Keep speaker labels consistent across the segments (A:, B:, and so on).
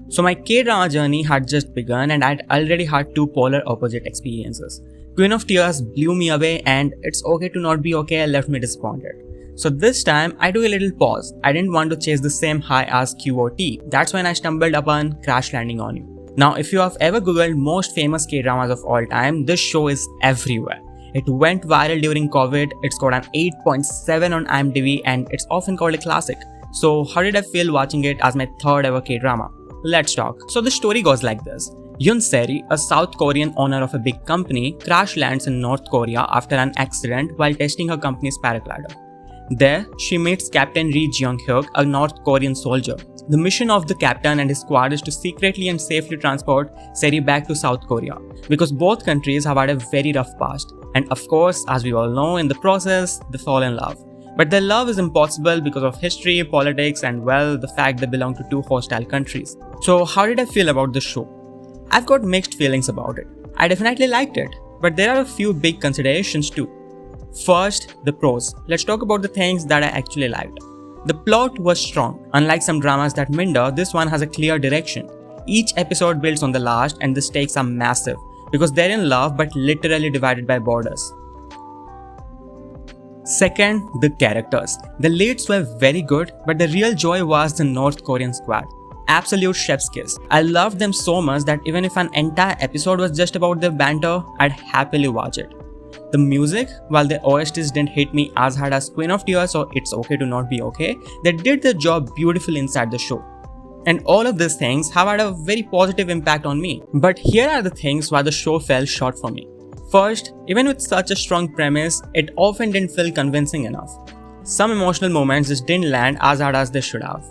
A: So my K-drama journey had just begun and I'd already had two polar opposite experiences. Queen of Tears blew me away and It's Okay to Not Be Okay left me disappointed. So this time I took a little pause. I didn't want to chase the same high as QOT. That's when I stumbled upon Crash Landing on You. Now if you have ever googled most famous K-dramas of all time, this show is everywhere. It went viral during COVID, it scored an 8.7 on IMDb and it's often called a classic. So how did I feel watching it as my third ever K-drama? Let's talk. So the story goes like this. Yoon Seri, a South Korean owner of a big company, crash lands in North Korea after an accident while testing her company's paraglider. There, she meets Captain Ri Jeong-hyuk, a North Korean soldier. The mission of the captain and his squad is to secretly and safely transport Seri back to South Korea, because both countries have had a very rough past. And of course, as we all know, in the process, they fall in love. But their love is impossible because of history, politics, and well, the fact they belong to two hostile countries. So how did I feel about this show? I've got mixed feelings about it. I definitely liked it, but there are a few big considerations too. First, the pros. Let's talk about the things that I actually liked. The plot was strong. Unlike some dramas that minder, this one has a clear direction. Each episode builds on the last and the stakes are massive because they're in love but literally divided by borders. Second, the characters. The leads were very good, but the real joy was the North Korean squad. Absolute chef's kiss. I loved them so much that even if an entire episode was just about their banter, I'd happily watch it. The music, while the OSTs didn't hit me as hard as Queen of Tears or It's Okay to Not Be Okay, they did their job beautifully inside the show. And all of these things have had a very positive impact on me. But here are the things why the show fell short for me. First, even with such a strong premise, it often didn't feel convincing enough. Some emotional moments just didn't land as hard as they should have.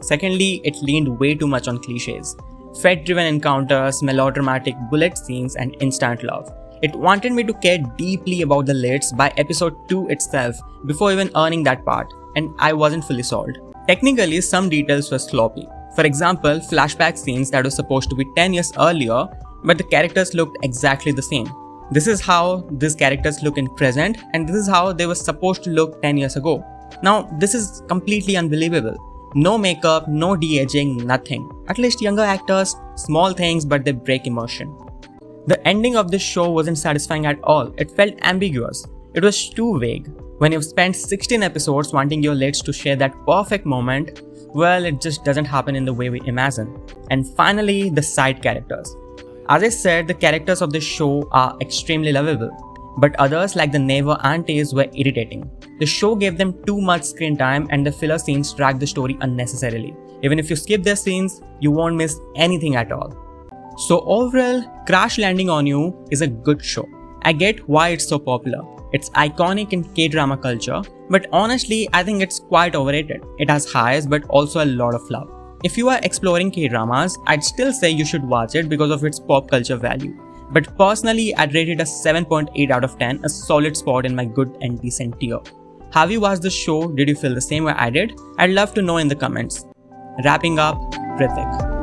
A: Secondly, it leaned way too much on cliches. Fate-driven encounters, melodramatic bullet scenes, and instant love. It wanted me to care deeply about the leads by episode 2 itself before even earning that part, and I wasn't fully sold. Technically, some details were sloppy. For example, flashback scenes that were supposed to be 10 years earlier, but the characters looked exactly the same. This is how these characters look in present, and this is how they were supposed to look 10 years ago. Now, this is completely unbelievable. No makeup, no de-aging, nothing. At least younger actors, small things but they break immersion. The ending of this show wasn't satisfying at all. It felt ambiguous. It was too vague. When you've spent 16 episodes wanting your leads to share that perfect moment, well, it just doesn't happen in the way we imagine. And finally, the side characters. As I said, the characters of this show are extremely lovable. But others like the neighbor aunties were irritating. The show gave them too much screen time and the filler scenes dragged the story unnecessarily. Even if you skip their scenes, you won't miss anything at all. So overall, Crash Landing on You is a good show. I get why it's so popular. It's iconic in K-drama culture, but honestly, I think it's quite overrated. It has highs but also a lot of love. If you are exploring K-dramas, I'd still say you should watch it because of its pop culture value. But personally, I'd rate it a 7.8 out of 10, a solid spot in my good and decent tier. Have you watched the show? Did you feel the same way I did? I'd love to know in the comments. Wrapping up, Ritik.